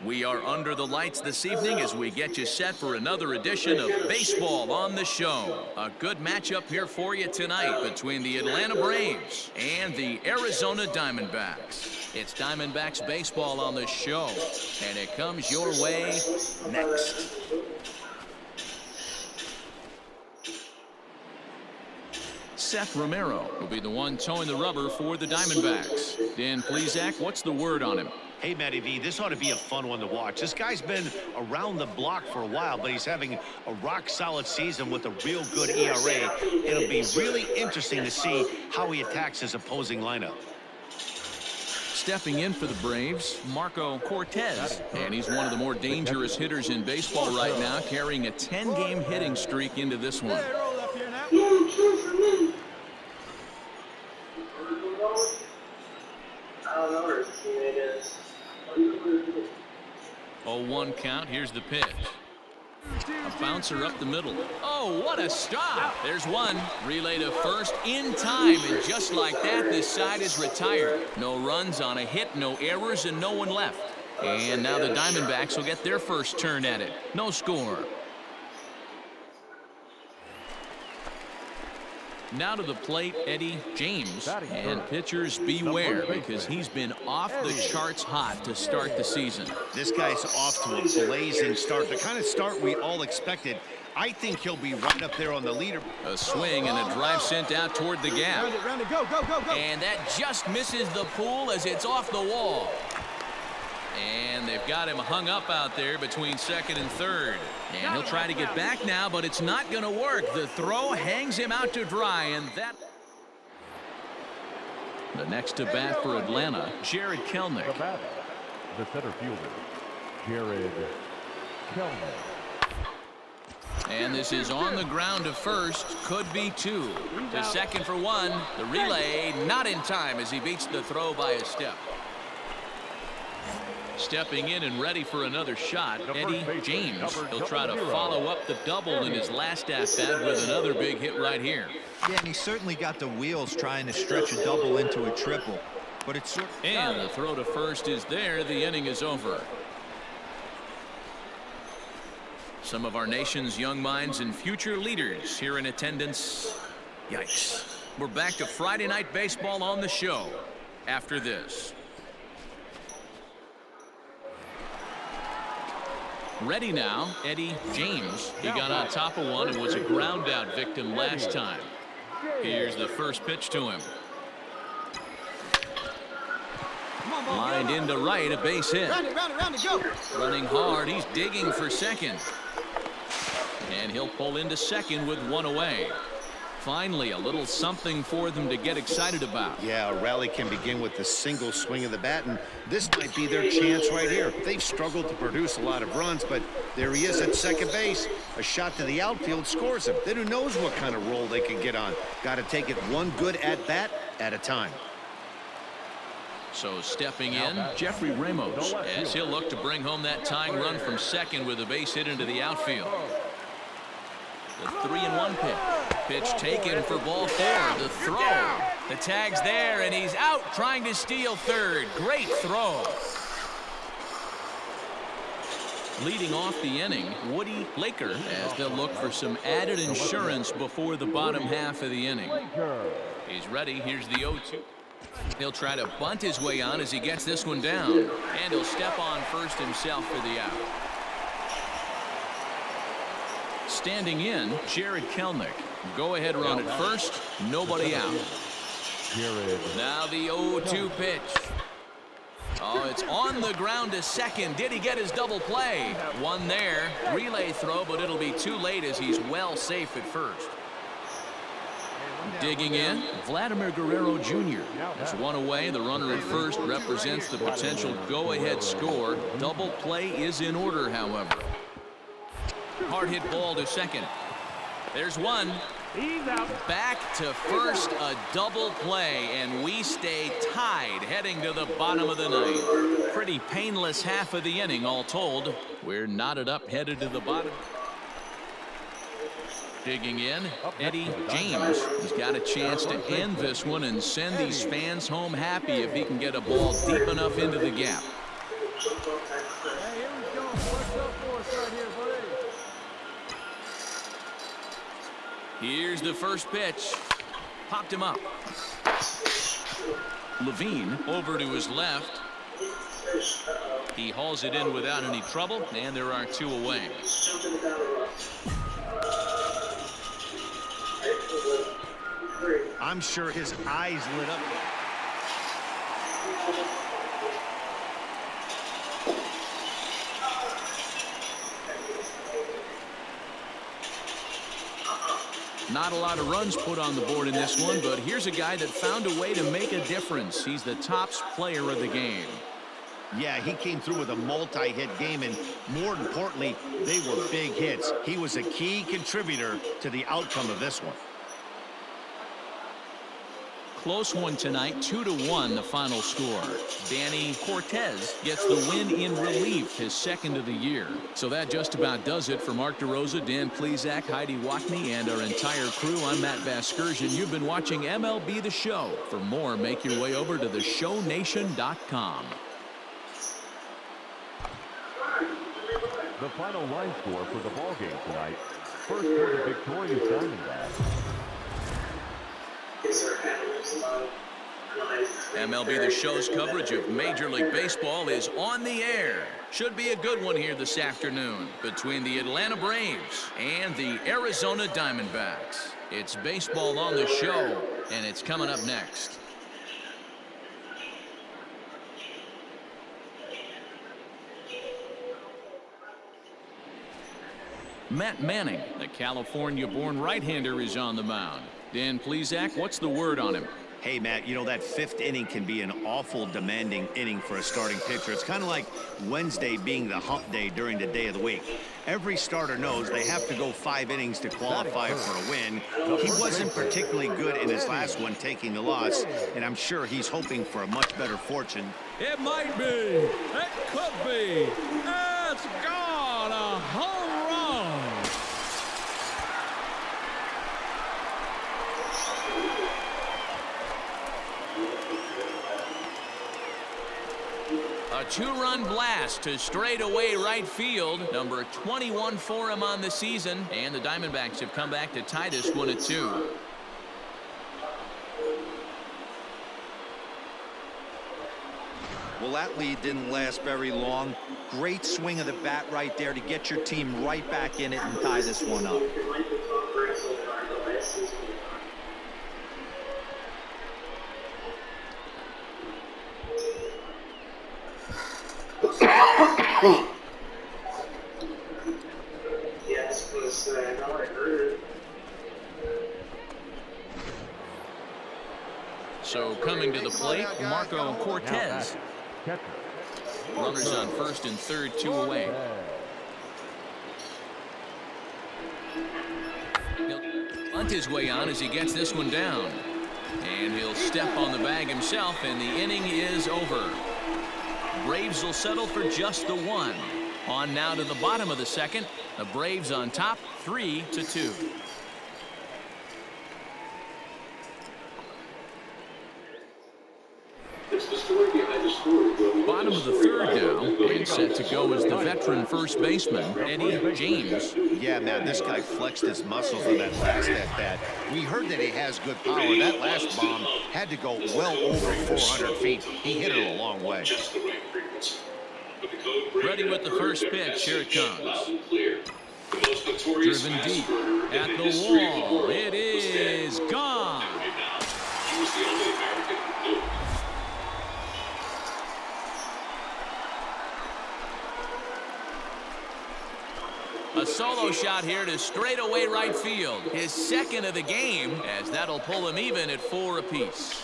We are under the lights this evening as we get you set for another edition of Baseball on the Show. A good matchup here for you tonight between the Atlanta Braves and the Arizona Diamondbacks. It's Diamondbacks baseball on the show, and it comes your way next. Seth Romero will be the one towing the rubber for the Diamondbacks. Dan Plesac, what's the word on him? Hey, Matty V, this ought to be a fun one to watch. This guy's been around the block for a while, but he's having a rock-solid season with a real good ERA. It'll be really interesting to see how he attacks his opposing lineup. Stepping in for the Braves, Marco Cortez, and he's one of the more dangerous hitters in baseball right now, carrying a 10-game hitting streak into this one. 0-1 count. Here's the pitch. A bouncer up the middle. Oh, what a stop. There's one. Relay to first in time, and just like that, this side is retired. No runs on a hit, no errors, and no one left. And now the Diamondbacks will get their first turn at it. No score. Now to the plate, Eddie James. And pitchers beware, because he's been off the charts hot to start the season. This guy's off to a blazing start, the kind of start we all expected. I think he'll be right up there on the leader. A swing and a drive sent out toward the gap. Round it, go, go, go, go. And that just misses the pool as it's off the wall. And they've got him hung up out there between second and third. And he'll try to get back now, but it's not going to work. The throw hangs him out to dry, and that... The next to bat for Atlanta, Jarred Kelenic. The center fielder, Jarred Kelenic. And this is on the ground to first. Could be two. To second for one. The relay not in time as he beats the throw by a step. Stepping in and ready for another shot, Eddie James. He'll try to follow up the double in his last at-bat with another big hit right here. Yeah, and he certainly got the wheels trying to stretch a double into a triple. But it's sort of... And the throw to first is there. The inning is over. Some of our nation's young minds and future leaders here in attendance. Yikes. We're back to Friday Night Baseball on the show after this. Ready now, Eddie James. He got on top of one and was a ground out victim last time. Here's the first pitch to him. Lined into right, a base hit. Round it, go. Running hard, he's digging for second. And he'll pull into second with one away. Finally, a little something for them to get excited about. Yeah, a rally can begin with a single swing of the bat, and this might be their chance right here. They've struggled to produce a lot of runs, but there he is at second base. A shot to the outfield scores him. Then who knows what kind of roll they can get on. Got to take it one good at-bat at a time. So stepping in, Jeffrey Ramos, as he'll look to bring home that tying run from second with a base hit into the outfield. The 3-1 pitch. Pitch taken for ball four. The throw. The tag's there, and he's out trying to steal third. Great throw. Leading off the inning, Woody Laker, as they'll look for some added insurance before the bottom half of the inning. He's ready. Here's the 0-2. He'll try to bunt his way on as he gets this one down. And he'll step on first himself for the out. Standing in, Jarred Kelenic. Go ahead run at first. Nobody out. Now the 0-2 pitch. Oh, it's on the ground to second. Did he get his double play? One there. Relay throw, but it'll be too late as he's well safe at first. Digging in, Vladimir Guerrero Jr. There's one away. The runner at first represents the potential go-ahead score. Double play is in order, however. Hard hit ball to second. There's one. Back to first, a double play, and we stay tied heading to the bottom of the ninth. Pretty painless half of the inning, all told. We're knotted up, headed to the bottom. Digging in, Eddie James. He's got a chance to end this one and send these fans home happy if he can get a ball deep enough into the gap. Hey, here we go. What's up for us right here, buddy? Here's the first pitch. Popped him up. Levine over to his left. He hauls it in without any trouble, and there are 2 away. I'm sure his eyes lit up. Not a lot of runs put on the board in this one, but here's a guy that found a way to make a difference. He's the tops player of the game. Yeah, he came through with a multi-hit game, and more importantly, they were big hits. He was a key contributor to the outcome of this one. Close one tonight, 2-1 the final score. Danny Cortez gets the win in relief, his second of the year. So that just about does it for Mark DeRosa, Dan Plesac, Heidi Watney, and our entire crew. I'm Matt Vasgersian. You've been watching MLB The Show. For more, make your way over to theshownation.com. The final line score for the ball game tonight. First for the victorious Diamondbacks. MLB The Show's coverage of Major League Baseball is on the air. Should be a good one here this afternoon between the Atlanta Braves and the Arizona Diamondbacks. It's baseball on the show, and it's coming up next. Matt Manning, the California-born right-hander, is on the mound. Dan Plesac, what's the word on him? Hey, Matt, you know, that 5th inning can be an awful demanding inning for a starting pitcher. It's kind of like Wednesday being the hump day during the day of the week. Every starter knows they have to go 5 innings to qualify for a win. He wasn't particularly good in his last one, taking the loss, and I'm sure he's hoping for a much better fortune. It might be. It could be. It's gone. A home run. A 2-run blast to straightaway right field. Number 21 for him on the season. And the Diamondbacks have come back to tie this one at 2. Well, that lead didn't last very long. Great swing of the bat right there to get your team right back in it and tie this one up. So coming to the plate, Marco Cortez. Catcher. Runners on first and third, 2 away. He'll bunt his way on as he gets this one down. And he'll step on the bag himself, and the inning is over. Braves will settle for just the 1. On now to the bottom of the second. The Braves on top, 3-2. Bottom of the third now, and set to go is the veteran first baseman, Eddie James. Yeah, man, this guy flexed his muscles on that last at-bat. We heard that he has good power. That last bomb had to go well over 400 feet. He hit it a long way. Ready with the first pitch. Here it comes. Driven deep at the wall. It is gone. A solo shot here to straightaway right field. His second of the game, as that'll pull him even at 4 apiece.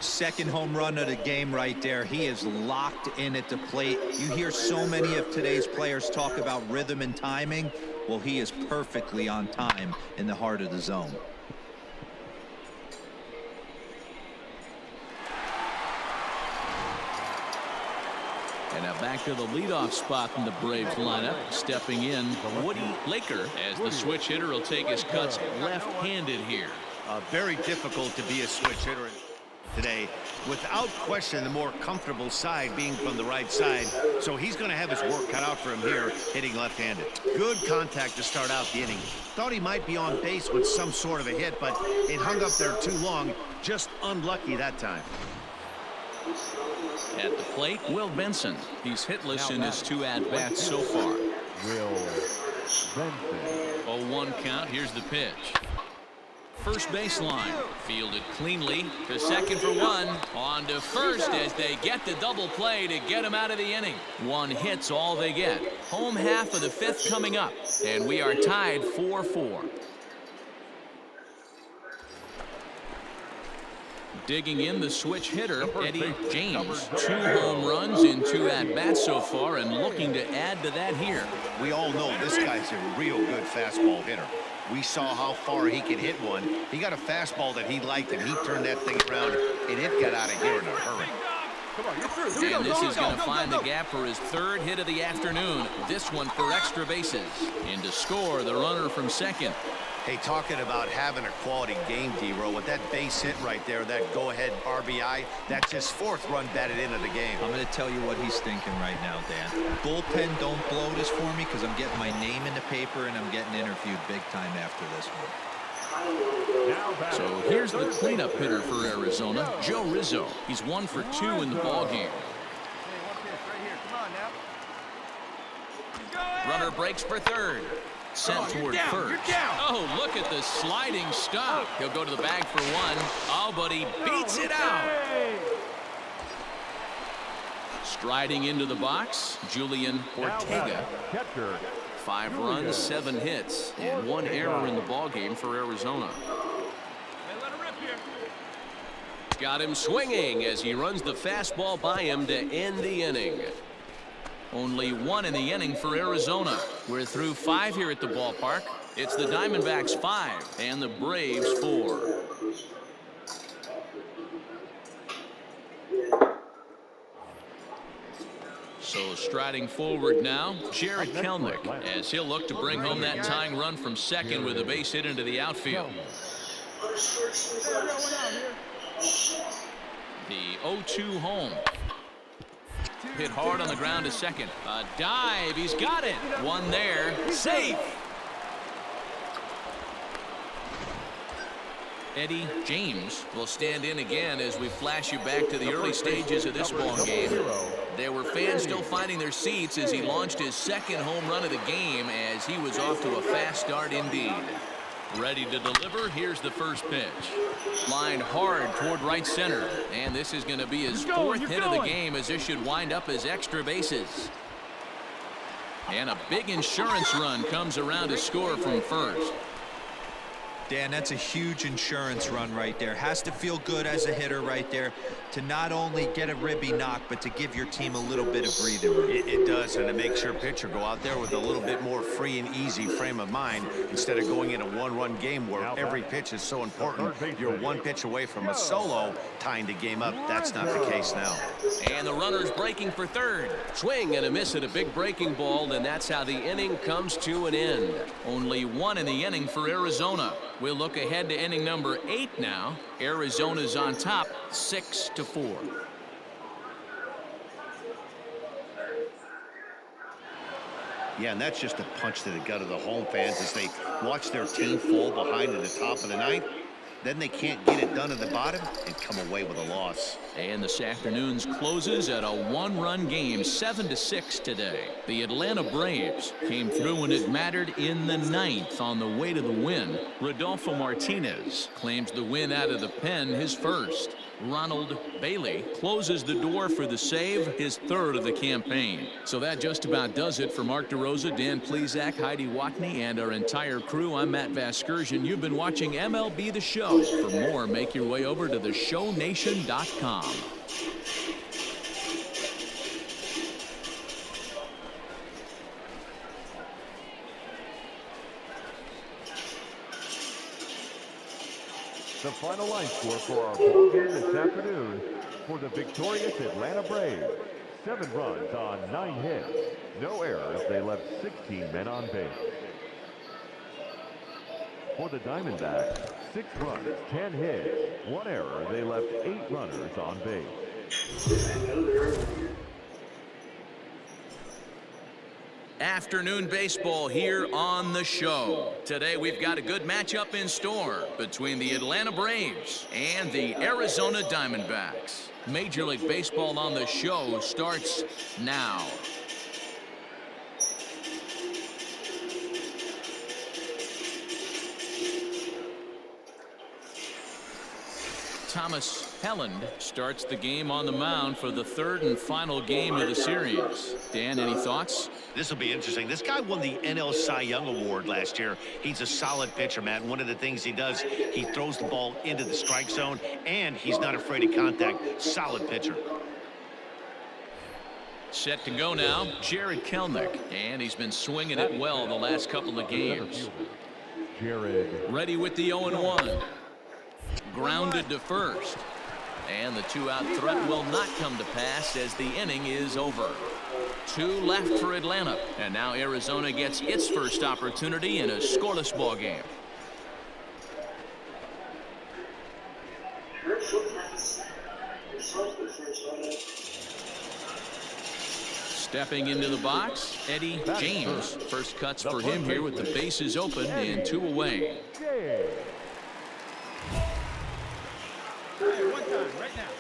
Second home run of the game right there. He is locked in at the plate. You hear so many of today's players talk about rhythm and timing. Well, he is perfectly on time in the heart of the zone. And now back to the leadoff spot in the Braves lineup. Stepping in, Woody Laker, as the switch hitter will take his cuts left-handed here. Very difficult to be a switch hitter today. Without question, the more comfortable side being from the right side. So he's going to have his work cut out for him here, hitting left-handed. Good contact to start out the inning. Thought he might be on base with some sort of a hit, but it hung up there too long. Just unlucky that time. At the plate, Will Benson. He's hitless in his 2 at-bats so far. Will Benson. 0-1 count. Here's the pitch. First baseline. Fielded cleanly to second for 1. On to first as they get the double play to get him out of the inning. 1 hit's all they get. Home half of the 5th coming up. And we are tied 4-4. Digging in the switch hitter, Eddie James. 2 home runs in 2 at-bats so far and looking to add to that here. We all know this guy's a real good fastball hitter. We saw how far he could hit one. He got a fastball that he liked, and he turned that thing around, and it got out of here in a hurry. And this is going to find the gap for his 3rd hit of the afternoon. This one for extra bases. And to score, the runner from second. Hey, talking about having a quality game, D-Row, with that base hit right there, that go-ahead RBI, that's his 4th run batted into the game. I'm going to tell you what he's thinking right now, Dan. Bullpen, don't blow this for me because I'm getting my name in the paper and I'm getting interviewed big time after this one. So here's the cleanup hitter for Arizona, Joe Rizzo. He's 1 for 2 in the ballgame. Runner breaks for third. Sent toward first. Oh, look at the sliding stop. He'll go to the bag for 1. Oh, but he beats it out. Striding into the box, Julian Ortega. 5 runs, 7 hits, and 1 error in the ballgame for Arizona. Got him swinging as he runs the fastball by him to end the inning. Only 1 in the inning for Arizona. We're through 5 here at the ballpark. It's the Diamondbacks 5 and the Braves 4. So striding forward now, Jared Kelenic, as he'll look to bring home that tying run from second with a base hit into the outfield. The 0-2 home. Hit hard on the ground to second. A dive. He's got it. 1 there. Safe. Eddie James will stand in again as we flash you back to the early stages of this ball game. There were fans still finding their seats as he launched his 2nd home run of the game as he was off to a fast start indeed. Ready to deliver. Here's the first pitch. Lined hard toward right center. And this is going to be his 4th hit of the game as this should wind up as extra bases. And a big insurance run comes around to score from first. Dan, that's a huge insurance run right there. Has to feel good as a hitter right there to not only get a ribby knock, but to give your team a little bit of breathing room. It does, and it makes your pitcher go out there with a little bit more free and easy frame of mind instead of going in a 1-run game where every pitch is so important. You're 1 pitch away from a solo tying the game up. That's not the case now. And the runner's breaking for third. Swing and a miss at a big breaking ball, and that's how the inning comes to an end. Only 1 in the inning for Arizona. We'll look ahead to inning number 8 now. Arizona's on top, 6-4. Yeah, and that's just a punch to the gut of the home fans as they watch their team fall behind at the top of the ninth. Then they can't get it done at the bottom and come away with a loss. And this afternoon's closes at a 1-run game, 7-6 today. The Atlanta Braves came through when it mattered in the 9th on the way to the win. Rodolfo Martinez claims the win out of the pen, his first. Ronald Bailey closes the door for the save, his third of the campaign. So that just about does it for Mark DeRosa, Dan Plesac, Heidi Watney, and our entire crew. I'm Matt Vasgersian. You've been watching MLB The Show. For more, make your way over to theshownation.com. The final line score for our ball game this afternoon for the victorious Atlanta Braves. 7 runs on 9 hits. No errors. They left 16 men on base. For the Diamondbacks, 6 runs, 10 hits, 1 error. They left 8 runners on base. Afternoon baseball here on the show. Today we've got a good matchup in store between the Atlanta Braves and the Arizona Diamondbacks. Major League Baseball on the show starts now. Thomas Helland starts the game on the mound for the 3rd and final game of the series. Dan, any thoughts? This will be interesting. This guy won the NL Cy Young Award last year. He's a solid pitcher, Matt. And one of the things he does, he throws the ball into the strike zone, and he's not afraid of contact. Solid pitcher. Set to go now, Jared Kelenic. And he's been swinging it well the last couple of games. Jared. Ready with the 0-1. Grounded to first. And the 2-out threat will not come to pass as the inning is over. 2 left for Atlanta. And now Arizona gets its first opportunity in a scoreless ball game. Stepping into the box, Eddie James. First cuts for him here with the bases open and 2 away. One time, right now.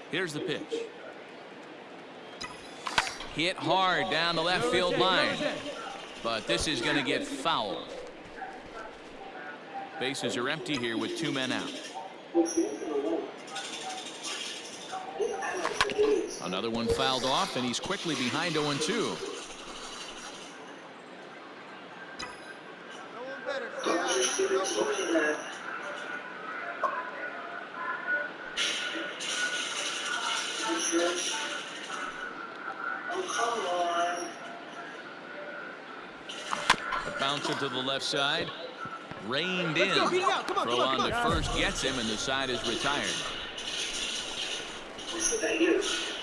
Here's the pitch. Hit hard down the left field line. But this is going to get fouled. Bases are empty here with 2 men out. Another one fouled off, and he's quickly behind 0-2. A bouncer to the left side. Reined in. Throw on to first gets him, and the side is retired.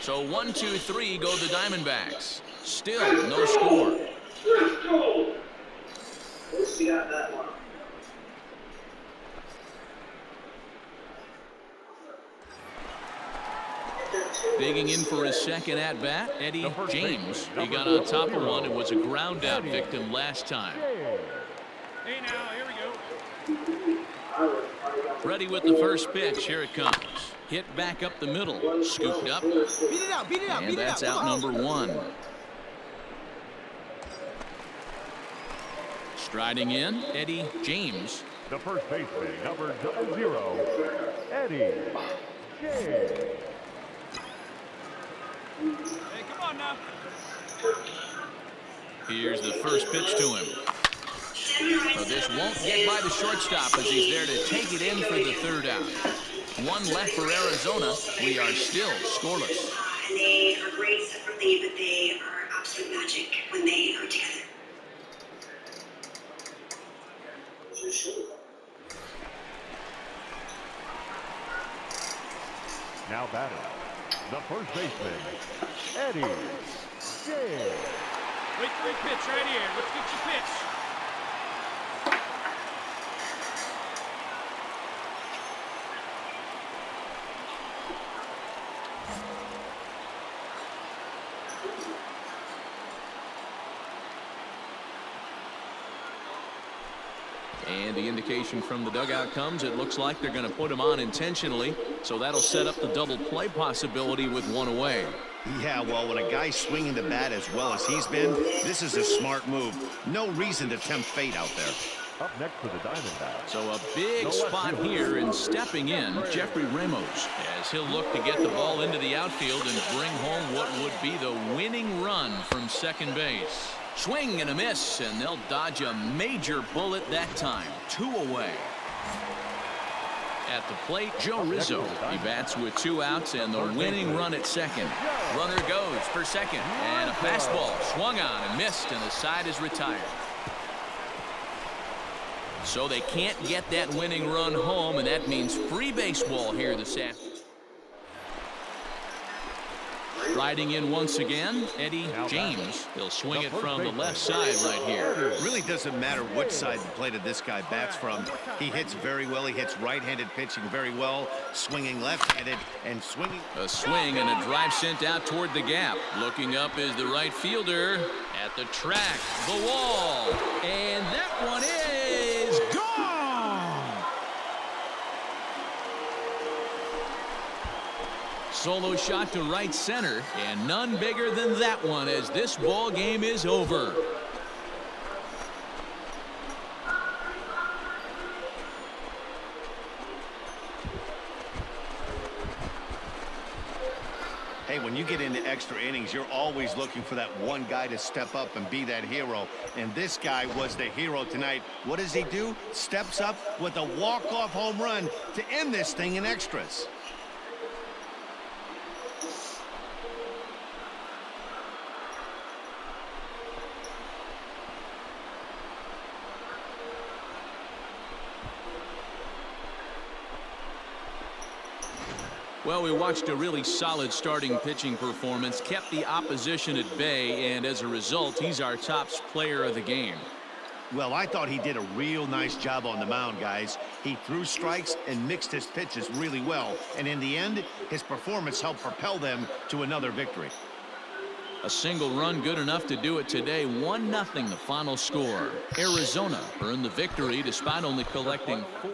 So 1-2-3 go the Diamondbacks. Still no score. Digging in for his second at-bat, Eddie James. He got on top of one and was a ground-out victim last time. Hey now, here we go. Ready with the first pitch. Here it comes. Hit back up the middle. Scooped up. Beat it out, beat it out, And beat it that's out. out number 1. Striding in, Eddie James. The first baseman, number 0, Eddie James. Hey, come on now. Here's the first pitch to him. So this won't get by the shortstop as he's there to take it in for the 3rd out. 1 left for Arizona. We are still scoreless. And they are great separately, but they are absolute magic when they are together. Now batting, the first baseman, Eddie James. Wait for your pitch right here. Let's get your pitch. And the indication from the dugout comes, it looks like they're going to put him on intentionally, so that'll set up the double play possibility with one away. Yeah, well, when a guy's swinging the bat as well as he's been, this is a smart move. No reason to tempt fate out there. Up next for the Diamondbacks. So a big spot here, and stepping in, Jeffrey Ramos, as he'll look to get the ball into the outfield and bring home what would be the winning run from second base. Swing and a miss, and they'll dodge a major bullet that time. 2 away. At the plate, Joe Rizzo. He bats with 2 outs and the winning run at second. Runner goes for second, and a fastball swung on and missed, and the side is retired. So they can't get that winning run home, and that means free baseball here this afternoon. Riding in once again, Eddie James. He'll swing it from the left side right here. Really doesn't matter which side of the plate this guy bats from. He hits very well. He hits right-handed pitching very well, swinging left-handed and swinging. A swing and a drive sent out toward the gap. Looking up is the right fielder at the track, the wall, and that one is gone. Solo shot to right center, and none bigger than that one as this ball game is over. Hey, when you get into extra innings, you're always looking for that one guy to step up and be that hero. And this guy was the hero tonight. What does he do? Steps up with a walk-off home run to end this thing in extras. Well, we watched a really solid starting pitching performance, kept the opposition at bay, and as a result, he's our top player of the game. Well, I thought he did a real nice job on the mound, guys. He threw strikes and mixed his pitches really well, and in the end, his performance helped propel them to another victory. A single run good enough to do it today. 1-0 the final score. Arizona earned the victory despite only collecting 4.